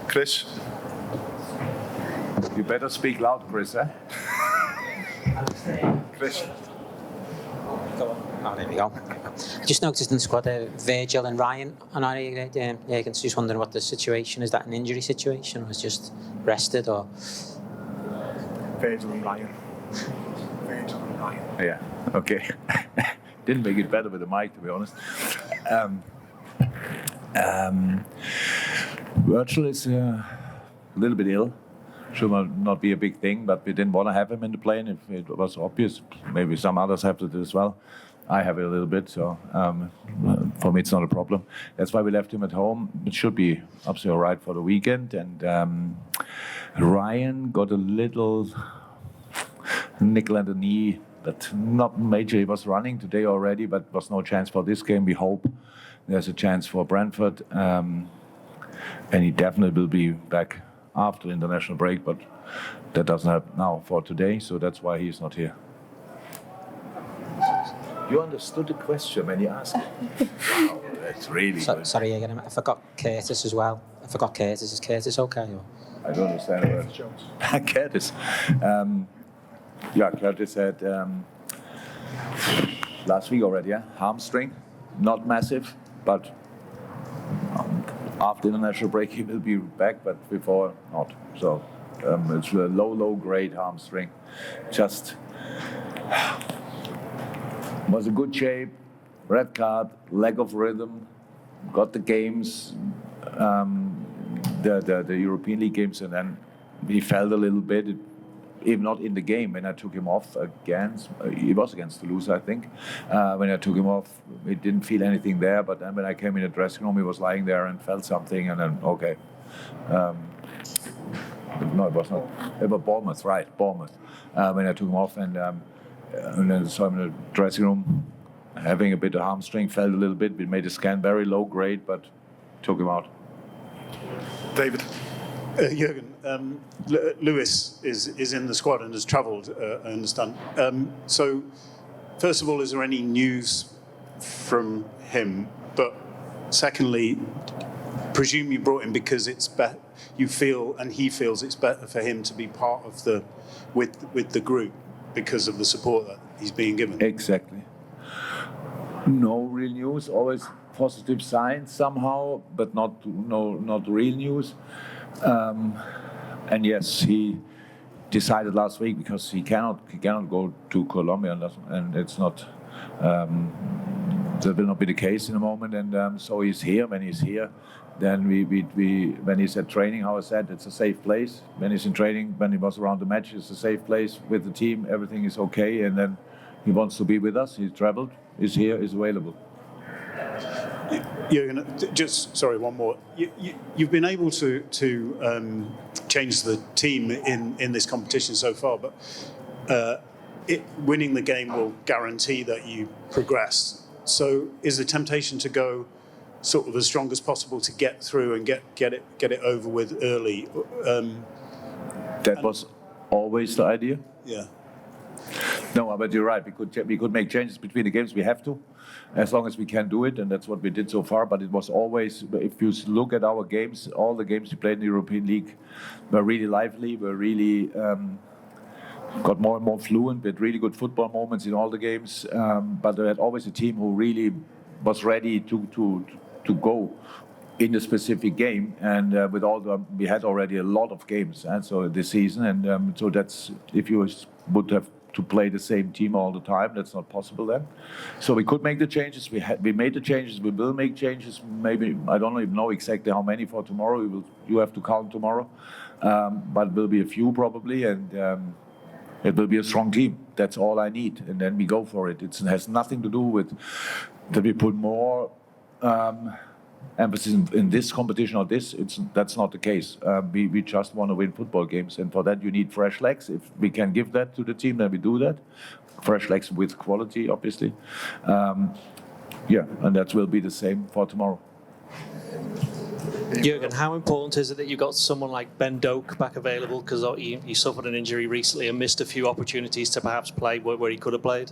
Chris? You better speak loud, Chris, eh? Chris? Oh, there we go. Just noticed in the squad Virgil and Ryan. And I just wondering what the situation is. That an injury situation, or is just rested, or? Virgil and Ryan. Virgil and Ryan. Yeah, okay. Didn't make it better with the mic, to be honest. Virgil is a little bit ill. Should not be a big thing, but we didn't want to have him in the plane. If it was obvious, maybe some others have it as well. I have it a little bit, so for me it's not a problem. That's why we left him at home. It should be absolutely all right for the weekend. And Ryan got a little nickel at the knee, but not major. He was running today already, but was no chance for this game. We hope there's a chance for Brentford, and he definitely will be back after international break, but that doesn't happen now for today, so that's why he's not here. You understood the question when you asked. Wow, that's really good. Sorry, again, I forgot Curtis as well. Is Curtis okay? Or? I don't understand the word. Curtis. Curtis had last week already, hamstring, not massive, but after international break he will be back, but before not. So it's a low grade hamstring. Just was in good shape, red card, lack of rhythm, got the games, the European League games, and then he felt a little bit, even not in the game, when I took him off against, he was against Toulouse, I think. When I took him off, he didn't feel anything there, but then when I came in the dressing room, he was lying there and felt something, and then, okay. No, it was not. It was Bournemouth, right, Bournemouth. When I took him off, and then saw him in the dressing room, having a bit of hamstring, felt a little bit. We made a scan, very low grade, but took him out. David? Jurgen, Lewis is in the squad and has travelled, I understand. So, first of all, is there any news from him? But secondly, presume you brought him because it's you feel and he feels it's better for him to be part of with the group because of the support that he's being given. Exactly. No real news. Always positive signs somehow, but not real news. And yes, he decided last week because he cannot go to Colombia, and it's not. That will not be the case in a moment, and so he's here. When he's here, then we when he's at training, how I said, it's a safe place. When he's in training, when he was around the match, it's a safe place with the team. Everything is okay, and then he wants to be with us. He's travelled, is here, is available. Jurgen, just sorry, one more. You've been able to change the team in this competition so far, but winning the game will guarantee that you progress. So, is the temptation to go sort of as strong as possible to get through and get it over with early? That was always the idea. Yeah. No, but you're right. We could make changes between the games. We have to, as long as we can do it, and that's what we did so far. But it was always, if you look at our games, all the games we played in the European League were really lively. Were really got more and more fluent. We had really good football moments in all the games. But we had always a team who really was ready to go in a specific game, and with all we had already a lot of games, and so this season, and so that's, if you would have to play the same team all the time, that's not possible then. So we could make the changes. We made the changes. We will make changes. Maybe I don't even know exactly how many for tomorrow. You have to count tomorrow, but it will be a few probably, and it will be a strong team. That's all I need, and then we go for it. It has nothing to do with that we put more emphasis in this competition or this. That's not the case. We just want to win football games, and for that you need fresh legs. If we can give that to the team, then we do that. Fresh legs with quality, obviously. And that will be the same for tomorrow. Jurgen, how important is it that you've got someone like Ben Doak back available? Because he suffered an injury recently and missed a few opportunities to perhaps play where he could have played.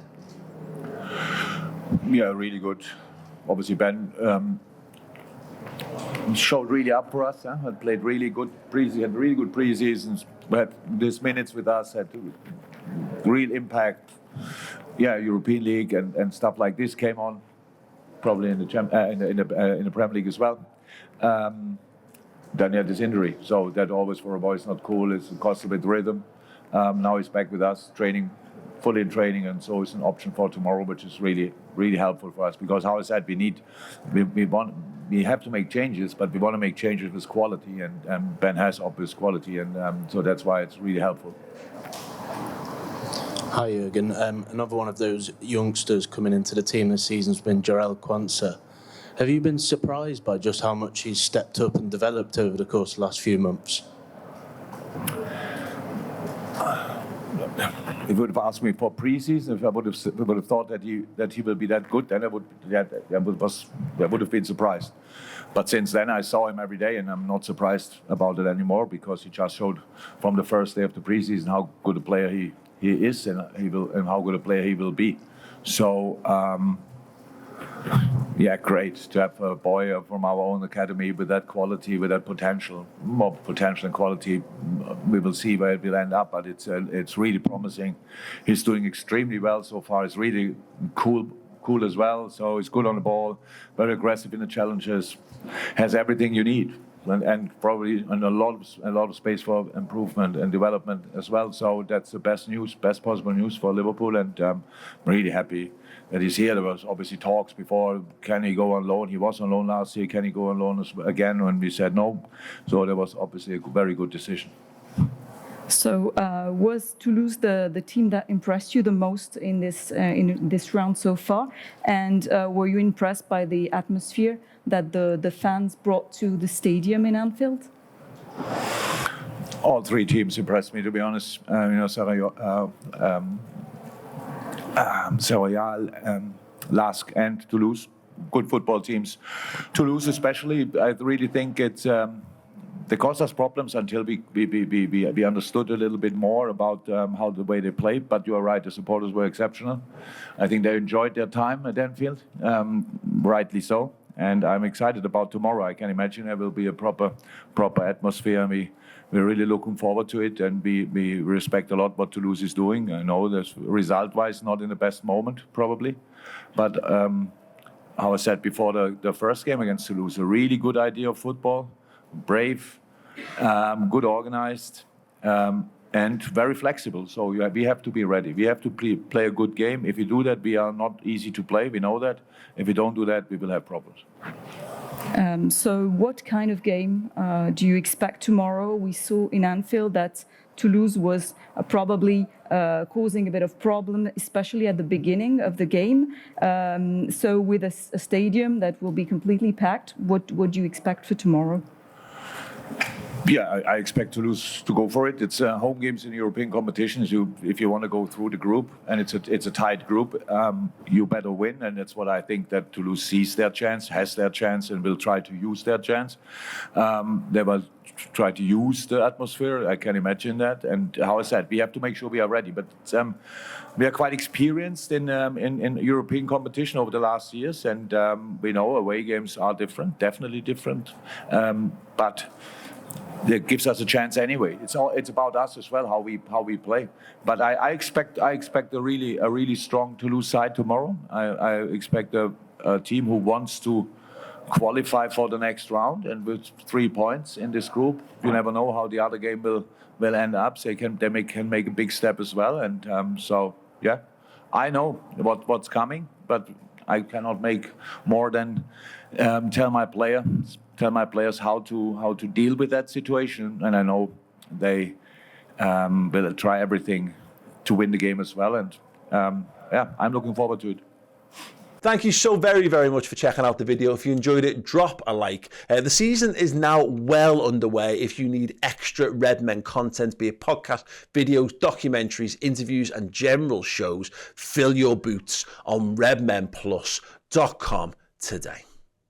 Yeah, really good. Obviously, Ben showed really up for us. Had played really good had really good pre-seasons. Had these minutes with us, had real impact. Yeah, European League and stuff like this came on, probably in the Premier League as well. Then he had this injury, so that always for a boy is not cool. It costs a bit rhythm. Now he's back with us, fully in training, and so it's an option for tomorrow, which is really, really helpful for us because, how I said, we have to make changes, but we want to make changes with quality, and Ben has obvious quality, and so that's why it's really helpful. Hi Jurgen, another one of those youngsters coming into the team this season has been Jarell Quansah. Have you been surprised by just how much he's stepped up and developed over the course of the last few months? If you would have asked me for pre-season, if I would have thought that he will be that good, then I would have been surprised. But since then, I saw him every day, and I'm not surprised about it anymore because he just showed from the first day of the pre-season how good a player he is and how good a player he will be. So. Yeah, great to have a boy from our own academy with that quality, with that potential, more potential and quality. We will see where it will end up, but it's really promising. He's doing extremely well so far. He's really cool as well. So he's good on the ball, very aggressive in the challenges, has everything you need, and probably a lot of space for improvement and development as well. So that's the best possible news for Liverpool, and I'm really happy that he's here. There was obviously talks before, can he go on loan? He was on loan last year, can he go on loan again? When we said no. So there was obviously a very good decision. So was Toulouse the team that impressed you the most in this round so far? And were you impressed by the atmosphere that the fans brought to the stadium in Anfield? All three teams impressed me, to be honest. Royal, LASK and Toulouse, good football teams. Toulouse especially, I really think they caused us problems until we understood a little bit more about how the way they played. But you are right, the supporters were exceptional. I think they enjoyed their time at Anfield, rightly so. And I'm excited about tomorrow. I can imagine there will be a proper atmosphere. We're really looking forward to it, and we respect a lot what Toulouse is doing. I know that's result-wise not in the best moment, probably. But how I said before the first game against Toulouse, a really good idea of football, brave, good organized, and very flexible. So we have to be ready. We have to play a good game. If we do that, we are not easy to play. We know that. If we don't do that, we will have problems. So what kind of game do you expect tomorrow? We saw in Anfield that Toulouse was probably causing a bit of problem, especially at the beginning of the game. So with a stadium that will be completely packed, what do you expect for tomorrow? Yeah, I expect Toulouse to go for it. It's home games in European competitions. If you want to go through the group, and it's a tight group, you better win. And that's what I think, that Toulouse sees their chance, has their chance, and will try to use their chance. They will try to use the atmosphere. I can imagine that. And how I said, we have to make sure we are ready. But we are quite experienced in European competition over the last years, and we know away games are different, definitely different. But that gives us a chance anyway. It's about us as well, how we play. But I expect a really strong Toulouse side tomorrow. I expect a team who wants to qualify for the next round, and with 3 points in this group, you never know how the other game will end up. So they can make a big step as well. And so yeah, I know what's coming, but I cannot make more than tell my players how to deal with that situation, and I know they will try everything to win the game as well. And yeah, I'm looking forward to it. Thank you so very, very much for checking out the video. If you enjoyed it, drop a like. The season is now well underway. If you need extra Redmen content, be it podcast, videos, documentaries, interviews, and general shows, fill your boots on redmenplus.com today.